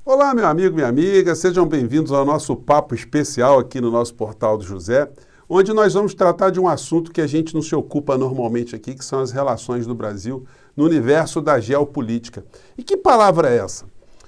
Olá, meu amigo, minha amiga, sejam bem-vindos ao nosso papo especial aqui no nosso Portal do José, onde nós vamos tratar de um assunto que a gente não se ocupa normalmente aqui, que são as relações do Brasil no universo da geopolítica. E que palavra é essa?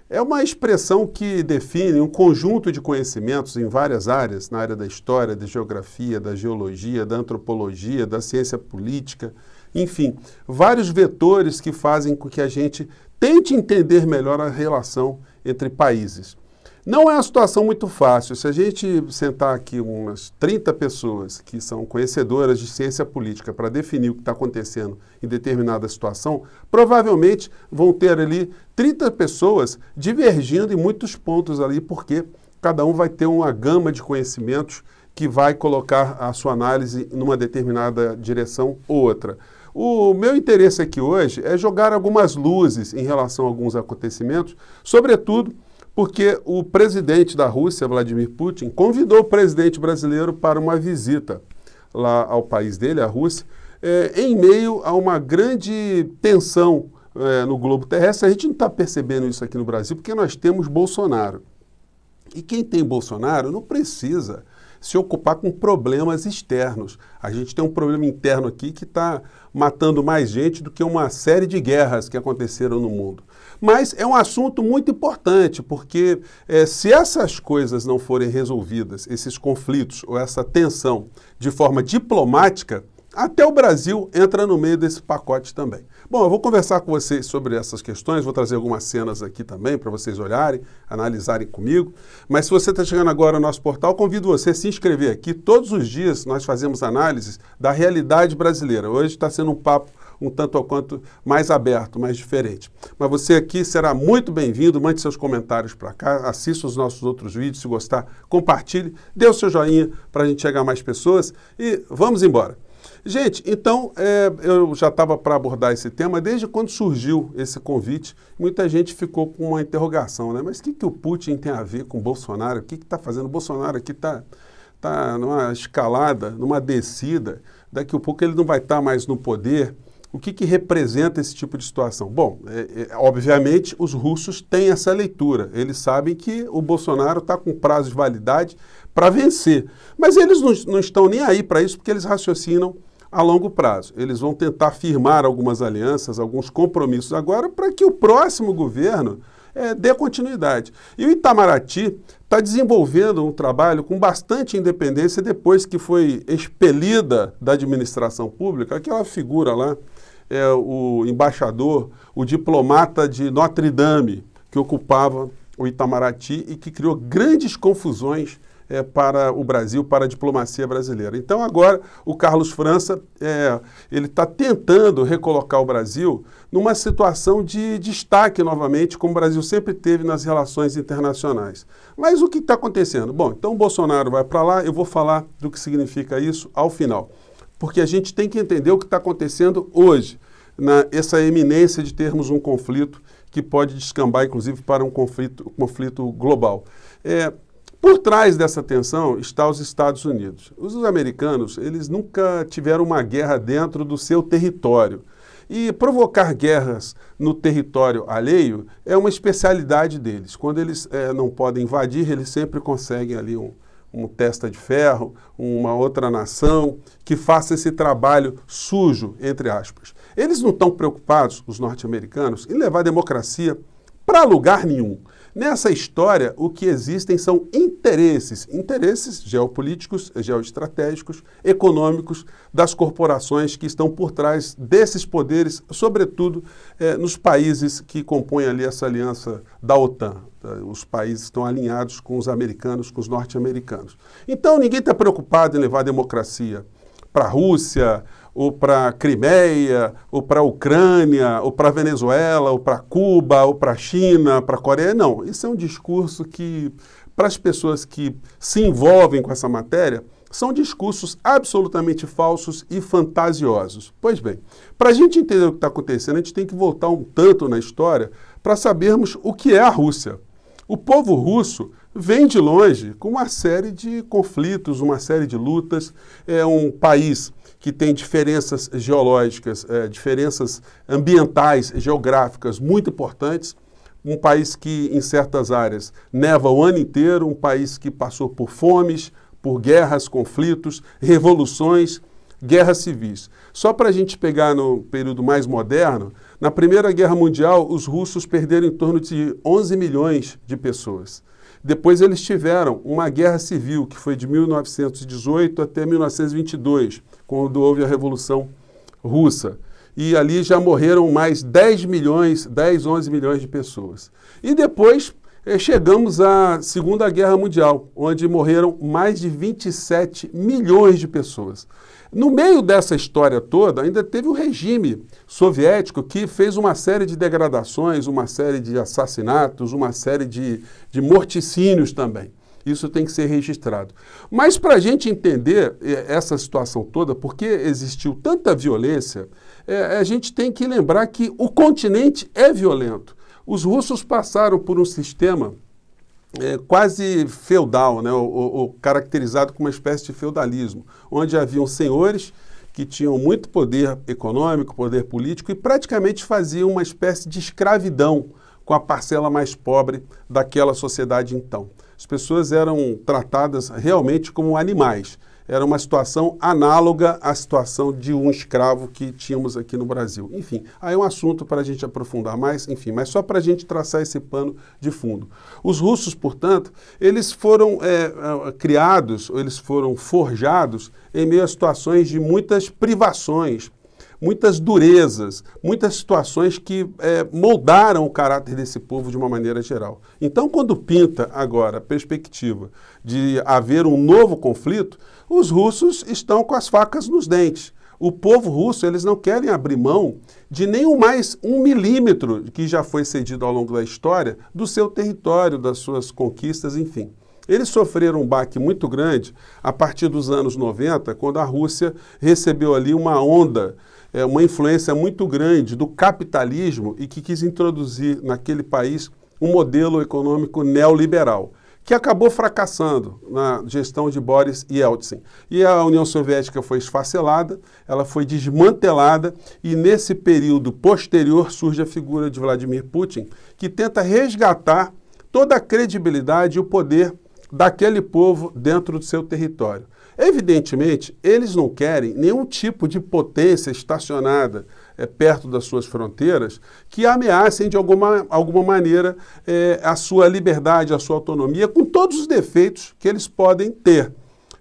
É uma expressão que define um conjunto de conhecimentos em várias áreas, na área da história, da geografia, da geologia, da antropologia, da ciência política, enfim, vários vetores que fazem com que a gente tente entender melhor a relação entre países. Não é uma situação muito fácil. Se a gente sentar aqui umas 30 pessoas que são conhecedoras de ciência política para definir o que está acontecendo em determinada situação, provavelmente vão ter ali 30 pessoas divergindo em muitos pontos ali, porque cada um vai ter uma gama de conhecimentos que vai colocar a sua análise numa determinada direção ou outra. O meu interesse aqui hoje é jogar algumas luzes em relação a alguns acontecimentos, sobretudo porque o presidente da Rússia, Vladimir Putin, convidou o presidente brasileiro para uma visita lá ao país dele, a Rússia, em meio a uma grande tensão no globo terrestre. A gente não está percebendo isso aqui no Brasil porque nós temos Bolsonaro. E quem tem Bolsonaro não precisa se ocupar com problemas externos. A gente tem um problema interno aqui que está matando mais gente do que uma série de guerras que aconteceram no mundo. Mas é um assunto muito importante, porque se essas coisas não forem resolvidas, esses conflitos ou essa tensão de forma diplomática, até o Brasil entra no meio desse pacote também. Bom, eu vou conversar com vocês sobre essas questões, vou trazer algumas cenas aqui também para vocês olharem, analisarem comigo. Mas se você está chegando agora no nosso portal, convido você a se inscrever aqui. Todos os dias nós fazemos análises da realidade brasileira. Hoje está sendo um papo um tanto ou quanto mais aberto, mais diferente. Mas você aqui será muito bem-vindo, mande seus comentários para cá, assista os nossos outros vídeos, se gostar, compartilhe, dê o seu joinha para a gente chegar a mais pessoas e vamos embora. Gente, então, eu já estava para abordar esse tema desde quando surgiu esse convite. Muita gente ficou com uma interrogação, né? Mas o que o Putin tem a ver com o Bolsonaro? O que está fazendo? O Bolsonaro aqui está numa escalada, numa descida. Daqui a pouco ele não vai estar mais no poder. O que representa esse tipo de situação? Bom, obviamente os russos têm essa leitura. Eles sabem que o Bolsonaro está com prazo de validade para vencer. Mas eles não estão nem aí para isso porque eles raciocinam a longo prazo. Eles vão tentar firmar algumas alianças, alguns compromissos agora para que o próximo governo dê continuidade. E o Itamaraty está desenvolvendo um trabalho com bastante independência depois que foi expelida da administração pública, aquela figura lá, o embaixador, o diplomata de Notre Dame, que ocupava o Itamaraty e que criou grandes confusões para o Brasil, para a diplomacia brasileira. Então agora o Carlos França, ele está tentando recolocar o Brasil numa situação de destaque novamente, como o Brasil sempre teve nas relações internacionais. Mas o que está acontecendo? Bom, então o Bolsonaro vai para lá, eu vou falar do que significa isso ao final. Porque a gente tem que entender o que está acontecendo hoje, essa eminência de termos um conflito que pode descambar, inclusive, para um conflito global. Por trás dessa tensão está os Estados Unidos. Os americanos, eles nunca tiveram uma guerra dentro do seu território. E provocar guerras no território alheio é uma especialidade deles. Quando eles não podem invadir, eles sempre conseguem ali um testa de ferro, uma outra nação que faça esse trabalho sujo, entre aspas. Eles não estão preocupados, os norte-americanos, em levar a democracia para lugar nenhum. Nessa história, o que existem são interesses geopolíticos, geoestratégicos, econômicos das corporações que estão por trás desses poderes, sobretudo nos países que compõem ali essa aliança da OTAN. Os países estão alinhados com os americanos, com os norte-americanos. Então, ninguém está preocupado em levar a democracia para a Rússia, ou para a Crimeia, ou para a Ucrânia, ou para a Venezuela, ou para Cuba, ou para a China, para a Coreia. Não, isso é um discurso que, para as pessoas que se envolvem com essa matéria, são discursos absolutamente falsos e fantasiosos. Pois bem, para a gente entender o que está acontecendo, a gente tem que voltar um tanto na história para sabermos o que é a Rússia. O povo russo vem de longe com uma série de conflitos, uma série de lutas. É um país que tem diferenças geológicas, diferenças ambientais, geográficas muito importantes. um país que, em certas áreas, neva o ano inteiro, um país que passou por fomes, por guerras, conflitos, revoluções, guerras civis. Só para a gente pegar no período mais moderno, na Primeira Guerra Mundial, os russos perderam em torno de 11 milhões de pessoas. Depois eles tiveram uma guerra civil, que foi de 1918 até 1922, quando houve a Revolução Russa. E ali já morreram mais 10 milhões, 10, 11 milhões de pessoas. E depois chegamos à Segunda Guerra Mundial, onde morreram mais de 27 milhões de pessoas. No meio dessa história toda, ainda teve o regime soviético que fez uma série de degradações, uma série de assassinatos, uma série de morticínios também. Isso tem que ser registrado. Mas para a gente entender essa situação toda, porque existiu tanta violência, a gente tem que lembrar que o continente é violento. Os russos passaram por um sistema quase feudal, né, ou caracterizado como uma espécie de feudalismo, onde haviam senhores que tinham muito poder econômico, poder político e praticamente faziam uma espécie de escravidão com a parcela mais pobre daquela sociedade então. As pessoas eram tratadas realmente como animais. Era uma situação análoga à situação de um escravo que tínhamos aqui no Brasil. Enfim, aí é um assunto para a gente aprofundar mais, enfim, mas só para a gente traçar esse pano de fundo. Os russos, portanto, eles foram criados, eles foram forjados em meio a situações de muitas privações, muitas durezas, muitas situações que moldaram o caráter desse povo de uma maneira geral. Então, quando pinta agora a perspectiva de haver um novo conflito, os russos estão com as facas nos dentes. O povo russo, eles não querem abrir mão de nem mais 1 milímetro que já foi cedido ao longo da história do seu território, das suas conquistas, enfim. Eles sofreram um baque muito grande a partir dos anos 90, quando a Rússia recebeu ali uma onda, uma influência muito grande do capitalismo e que quis introduzir naquele país um modelo econômico neoliberal, que acabou fracassando na gestão de Boris Yeltsin. E a União Soviética foi esfacelada, ela foi desmantelada e nesse período posterior surge a figura de Vladimir Putin, que tenta resgatar toda a credibilidade e o poder daquele povo dentro do seu território. Evidentemente, eles não querem nenhum tipo de potência estacionada perto das suas fronteiras que ameacem de alguma maneira a sua liberdade, a sua autonomia, com todos os defeitos que eles podem ter.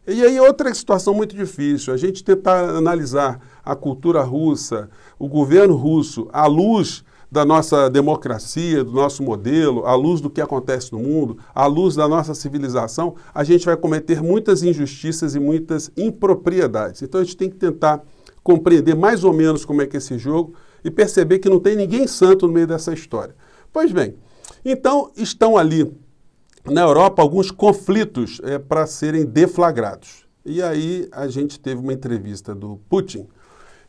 E aí outra situação muito difícil, a gente tentar analisar a cultura russa, o governo russo, à luz da nossa democracia, do nosso modelo, à luz do que acontece no mundo, à luz da nossa civilização, a gente vai cometer muitas injustiças e muitas impropriedades. Então a gente tem que tentar compreender mais ou menos como é que é esse jogo e perceber que não tem ninguém santo no meio dessa história. Pois bem, então estão ali na Europa alguns conflitos para serem deflagrados. E aí a gente teve uma entrevista do Putin,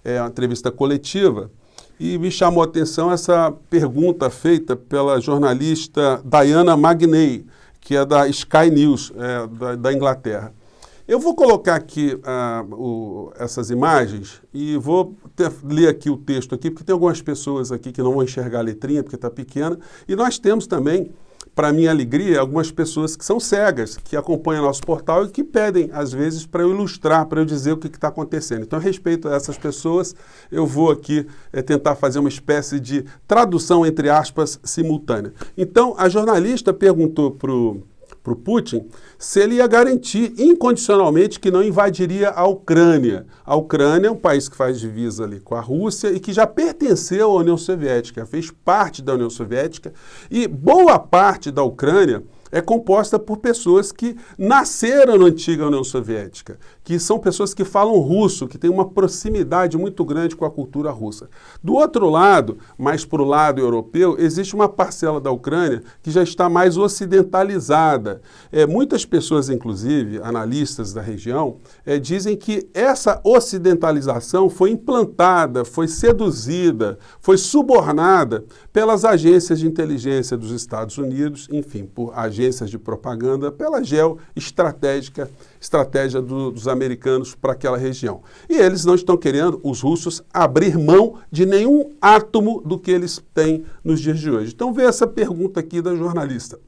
uma entrevista coletiva, e me chamou a atenção essa pergunta feita pela jornalista Diana Magnay, que é da Sky News, da Inglaterra. Eu vou colocar aqui essas imagens e vou ler aqui o texto aqui, porque tem algumas pessoas aqui que não vão enxergar a letrinha, porque está pequena, e nós temos também, para minha alegria, algumas pessoas que são cegas, que acompanham nosso portal e que pedem, às vezes, para eu ilustrar, para eu dizer o que está acontecendo. Então, a respeito a essas pessoas, eu vou aqui tentar fazer uma espécie de tradução, entre aspas, simultânea. Então, a jornalista perguntou para o Putin se ele ia garantir incondicionalmente que não invadiria a Ucrânia. A Ucrânia é um país que faz divisa ali com a Rússia e que já pertenceu à União Soviética, fez parte da União Soviética e boa parte da Ucrânia é composta por pessoas que nasceram na antiga União Soviética, que são pessoas que falam russo, que têm uma proximidade muito grande com a cultura russa. Do outro lado, mais para o lado europeu, existe uma parcela da Ucrânia que já está mais ocidentalizada. Muitas pessoas, inclusive, analistas da região, dizem que essa ocidentalização foi implantada, foi seduzida, foi subornada pelas agências de inteligência dos Estados Unidos, enfim, por agências agências de propaganda, pela geoestratégia dos americanos para aquela região. E eles não estão querendo, os russos, abrir mão de nenhum átomo do que eles têm nos dias de hoje. Então, vê essa pergunta aqui da jornalista.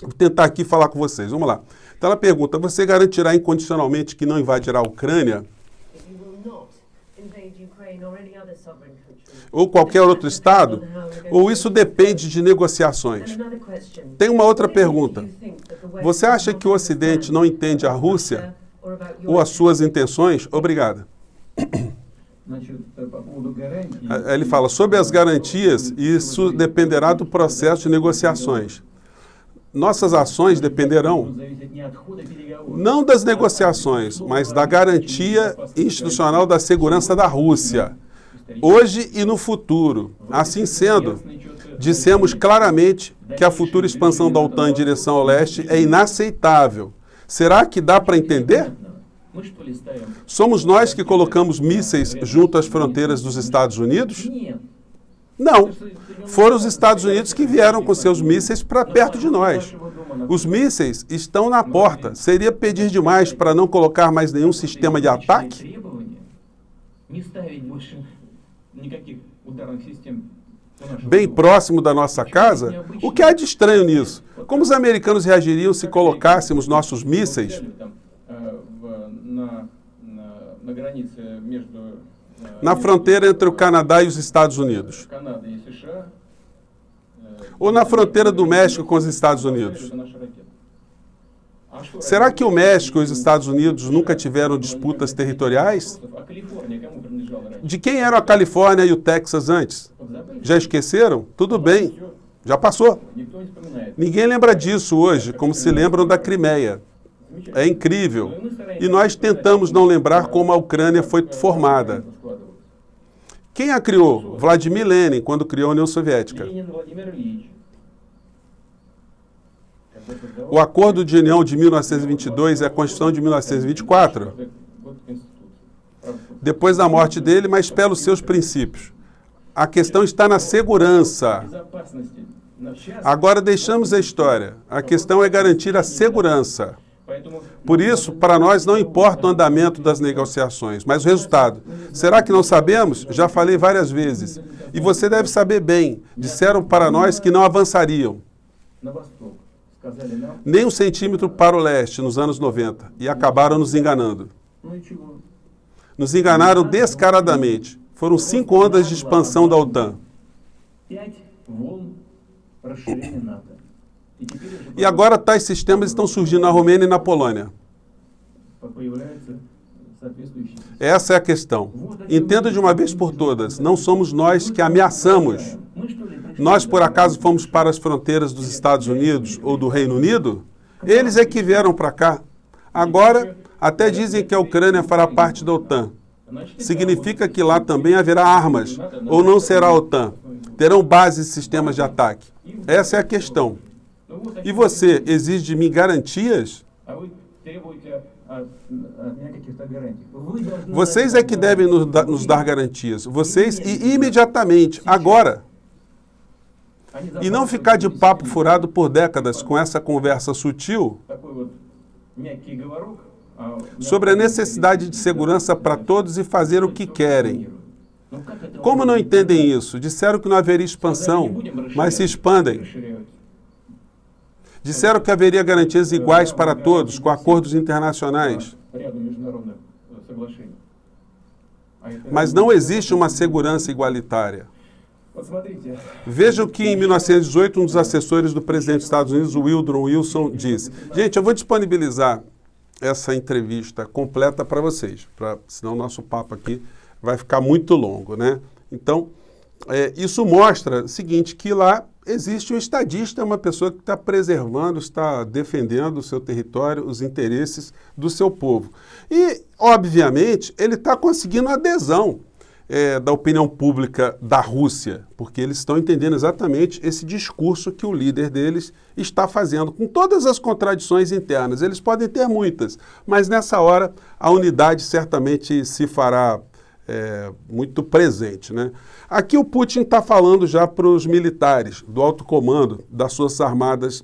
Vou tentar aqui falar com vocês. Vamos lá. Então, ela pergunta, você garantirá incondicionalmente que não invadirá a Ucrânia? Ou qualquer outro estado? Ou isso depende de negociações? Tem uma outra pergunta. Você acha que o Ocidente não entende a Rússia ou as suas intenções? Obrigada. Ele fala, sobre as garantias, isso dependerá do processo de negociações. Nossas ações dependerão não das negociações, mas da garantia institucional da segurança da Rússia, hoje e no futuro. Assim sendo, dissemos claramente que a futura expansão da OTAN em direção ao leste é inaceitável. Será que dá para entender? Somos nós que colocamos mísseis junto às fronteiras dos Estados Unidos? Não. Foram os Estados Unidos que vieram com seus mísseis para perto de nós. Os mísseis estão na porta. Seria pedir demais para não colocar mais nenhum sistema de ataque? Bem próximo da nossa casa? O que há de estranho nisso? Como os americanos reagiriam se colocássemos nossos mísseis na fronteira entre o Canadá e os Estados Unidos? Ou na fronteira do México com os Estados Unidos? Será que o México e os Estados Unidos nunca tiveram disputas territoriais? De quem eram a Califórnia e o Texas antes? Já esqueceram? Tudo bem, já passou. Ninguém lembra disso hoje, como se lembram da Crimeia. É incrível. E nós tentamos não lembrar como a Ucrânia foi formada. Quem a criou? Vladimir Lenin, quando criou a União Soviética. O Acordo de União de 1922 é a Constituição de 1924. Depois da morte dele, mas pelos seus princípios. A questão está na segurança. Agora deixamos a história. A questão é garantir a segurança. Por isso, para nós não importa o andamento das negociações, mas o resultado. Será que não sabemos? Já falei várias vezes. E você deve saber bem. Disseram para nós que não avançariam. Nem um centímetro para o leste nos anos 90. E acabaram nos enganando. Nos enganaram descaradamente. Foram 5 ondas de expansão da OTAN. E agora tais sistemas estão surgindo na Romênia e na Polônia. Essa é a questão. Entenda de uma vez por todas, não somos nós que ameaçamos. Nós, por acaso, fomos para as fronteiras dos Estados Unidos ou do Reino Unido? Eles é que vieram para cá. Agora, até dizem que a Ucrânia fará parte da OTAN. Significa que lá também haverá armas, ou não será a OTAN? Terão bases e sistemas de ataque? Essa é a questão. E você exige de mim garantias? Vocês é que devem nos dar garantias. Vocês e imediatamente, agora. E não ficar de papo furado por décadas com essa conversa sutil sobre a necessidade de segurança para todos e fazer o que querem. Como não entendem isso? Disseram que não haveria expansão, mas se expandem. Disseram que haveria garantias iguais para todos, com acordos internacionais. Mas não existe uma segurança igualitária. Vejam que em 1918 um dos assessores do presidente dos Estados Unidos, Woodrow Wilson, disse: gente, eu vou disponibilizar essa entrevista completa para vocês, senão o nosso papo aqui vai ficar muito longo, né? Então, isso mostra o seguinte, que lá existe um estadista, uma pessoa que está preservando, está defendendo o seu território, os interesses do seu povo. E, obviamente, ele está conseguindo adesão da opinião pública da Rússia, porque eles estão entendendo exatamente esse discurso que o líder deles está fazendo, com todas as contradições internas. Eles podem ter muitas, mas nessa hora a unidade certamente se fará muito presente, né? Aqui o Putin está falando já para os militares do alto comando das Forças Armadas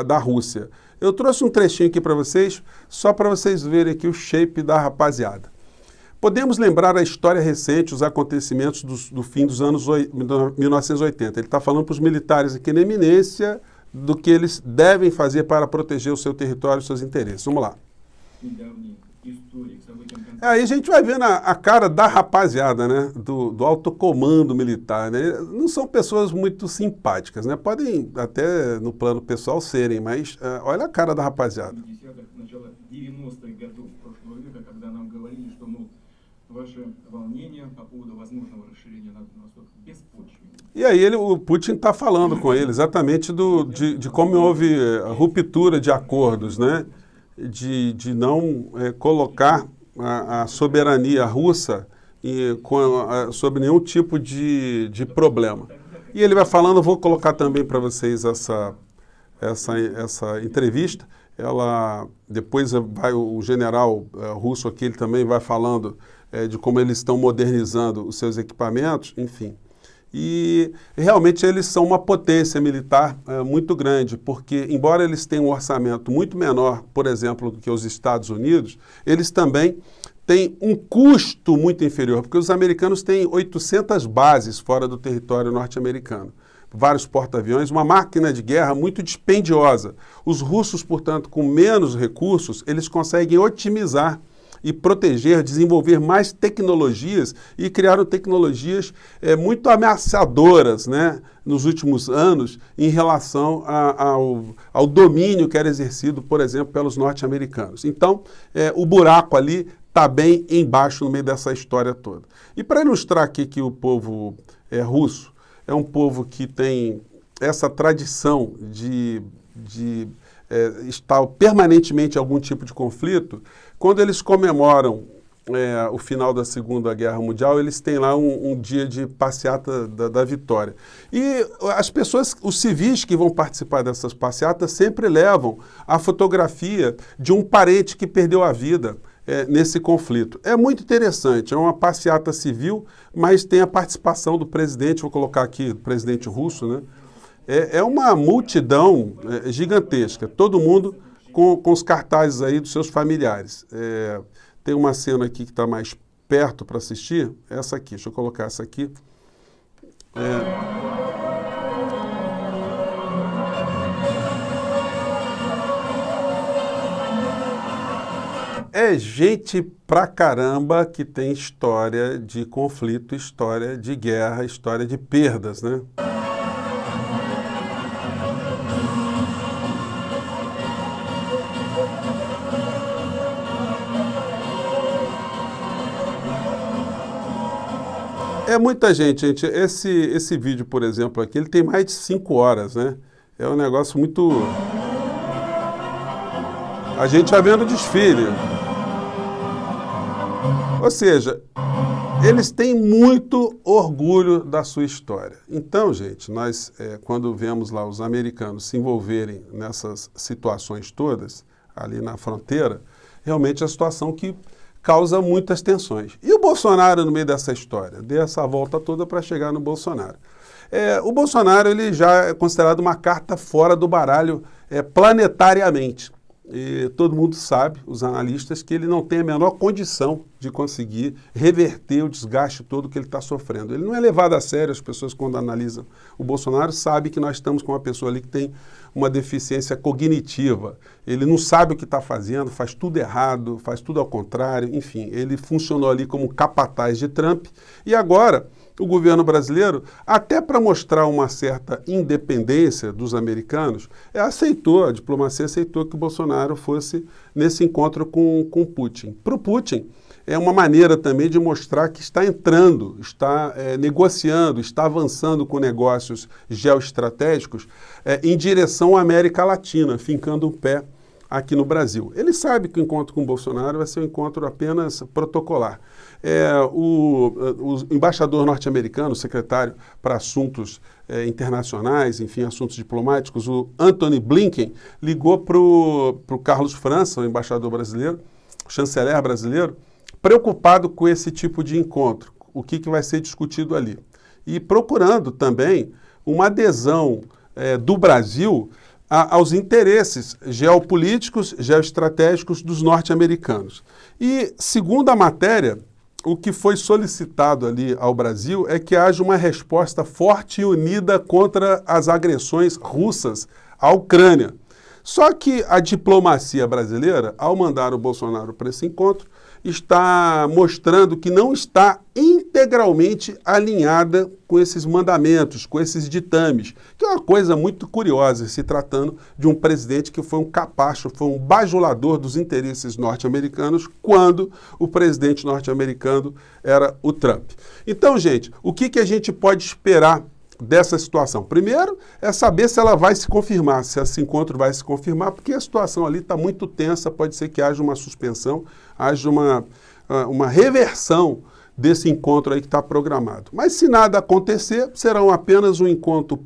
da Rússia. Eu trouxe um trechinho aqui para vocês, só para vocês verem aqui o shape da rapaziada. Podemos lembrar a história recente, os acontecimentos do fim dos anos 1980. Ele está falando para os militares aqui na eminência do que eles devem fazer para proteger o seu território e os seus interesses. Vamos lá. Aí a gente vai vendo a cara da rapaziada, né? Do alto comando militar, né? Não são pessoas muito simpáticas, né? Podem até no plano pessoal serem, mas olha a cara da rapaziada. E aí o Putin está falando com ele exatamente de como houve a ruptura de acordos, né? De não colocar a soberania russa sobre nenhum tipo de problema. E ele vai falando, vou colocar também para vocês essa entrevista. Depois o general russo aqui, ele também vai falando de como eles estão modernizando os seus equipamentos, enfim. E realmente eles são uma potência militar muito grande, porque embora eles tenham um orçamento muito menor, por exemplo, do que os Estados Unidos, eles também têm um custo muito inferior, porque os americanos têm 800 bases fora do território norte-americano. Vários porta-aviões, uma máquina de guerra muito dispendiosa. Os russos, portanto, com menos recursos, eles conseguem otimizar e proteger, desenvolver mais tecnologias e criaram tecnologias muito ameaçadoras, né, nos últimos anos em relação ao domínio que era exercido, por exemplo, pelos norte-americanos. Então, o buraco ali está bem embaixo no meio dessa história toda. E para ilustrar aqui que o povo russo é um povo que tem essa tradição de estar permanentemente em algum tipo de conflito, quando eles comemoram o final da Segunda Guerra Mundial, eles têm lá um dia de passeata da vitória. E as pessoas, os civis que vão participar dessas passeatas sempre levam a fotografia de um parente que perdeu a vida nesse conflito. É muito interessante, é uma passeata civil, mas tem a participação do presidente, vou colocar aqui, o presidente russo, né? É uma multidão gigantesca, todo mundo com os cartazes aí dos seus familiares. Tem uma cena aqui que está mais perto para assistir, essa aqui, deixa eu colocar essa aqui. É gente pra caramba que tem história de conflito, história de guerra, história de perdas, né? É muita gente. Esse vídeo, por exemplo, aqui, ele tem mais de 5 horas, né? É um negócio muito... A gente vai vendo o desfile. Ou seja, eles têm muito orgulho da sua história. Então, gente, nós, quando vemos lá os americanos se envolverem nessas situações todas, ali na fronteira, realmente é a situação que causa muitas tensões. E o Bolsonaro no meio dessa história? Deu essa volta toda para chegar no Bolsonaro. O Bolsonaro ele já é considerado uma carta fora do baralho planetariamente. E todo mundo sabe, os analistas, que ele não tem a menor condição de conseguir reverter o desgaste todo que ele está sofrendo. Ele não é levado a sério, as pessoas quando analisam o Bolsonaro sabem que nós estamos com uma pessoa ali que tem uma deficiência cognitiva. Ele não sabe o que está fazendo, faz tudo errado, faz tudo ao contrário, enfim, ele funcionou ali como capataz de Trump e agora o governo brasileiro, até para mostrar uma certa independência dos americanos, a diplomacia aceitou que o Bolsonaro fosse nesse encontro com Putin. Para o Putin, é uma maneira também de mostrar que está entrando, está negociando, está avançando com negócios geoestratégicos em direção à América Latina, fincando o pé aqui no Brasil. Ele sabe que o encontro com o Bolsonaro vai ser um encontro apenas protocolar. O embaixador norte-americano, secretário para assuntos internacionais, enfim, assuntos diplomáticos, o Antony Blinken, ligou para o Carlos França, o embaixador brasileiro, o chanceler brasileiro, preocupado com esse tipo de encontro, o que vai ser discutido ali. E procurando também uma adesão do Brasil aos interesses geopolíticos, geoestratégicos dos norte-americanos. E, segundo a matéria, o que foi solicitado ali ao Brasil é que haja uma resposta forte e unida contra as agressões russas à Ucrânia. Só que a diplomacia brasileira, ao mandar o Bolsonaro para esse encontro, está mostrando que não está integralmente alinhada com esses mandamentos, com esses ditames, que é uma coisa muito curiosa, se tratando de um presidente que foi um capacho, foi um bajulador dos interesses norte-americanos, quando o presidente norte-americano era o Trump. Então, gente, o que a gente pode esperar dessa situação? Primeiro, é saber se ela vai se confirmar, se esse encontro vai se confirmar, porque a situação ali está muito tensa, pode ser que haja uma suspensão, haja uma reversão desse encontro aí que está programado. Mas se nada acontecer, será apenas um encontro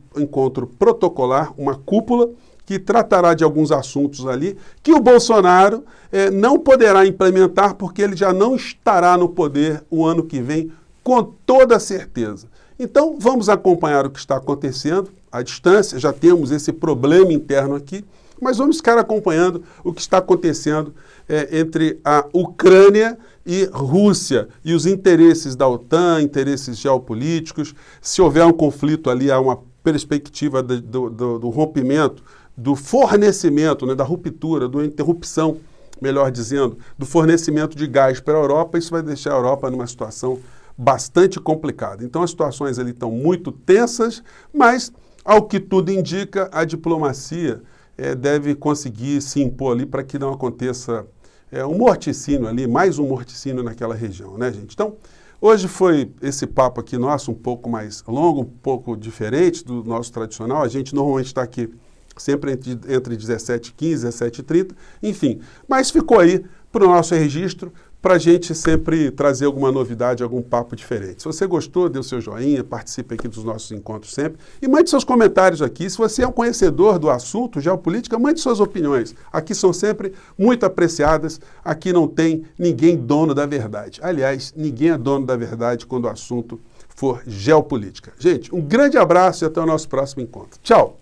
protocolar, uma cúpula, que tratará de alguns assuntos ali, que o Bolsonaro não poderá implementar, porque ele já não estará no poder o ano que vem, com toda certeza. Então, vamos acompanhar o que está acontecendo à distância, já temos esse problema interno aqui, mas vamos ficar acompanhando o que está acontecendo entre a Ucrânia e Rússia e os interesses da OTAN, interesses geopolíticos. Se houver um conflito ali, há uma perspectiva do rompimento, do fornecimento, né, da ruptura, da interrupção, melhor dizendo, do fornecimento de gás para a Europa. Isso vai deixar a Europa numa situação bastante complicada. Então as situações ali estão muito tensas, mas, ao que tudo indica, a diplomacia deve conseguir se impor ali para que não aconteça um morticínio ali, mais um morticínio naquela região, né, gente? Então, hoje foi esse papo aqui nosso um pouco mais longo, um pouco diferente do nosso tradicional. A gente normalmente está aqui sempre entre 17h15 e 17h30, enfim. Mas ficou aí para o nosso registro, para a gente sempre trazer alguma novidade, algum papo diferente. Se você gostou, dê o seu joinha, participe aqui dos nossos encontros sempre e mande seus comentários aqui. Se você é um conhecedor do assunto geopolítica, mande suas opiniões. Aqui são sempre muito apreciadas, aqui não tem ninguém dono da verdade. Aliás, ninguém é dono da verdade quando o assunto for geopolítica. Gente, um grande abraço e até o nosso próximo encontro. Tchau!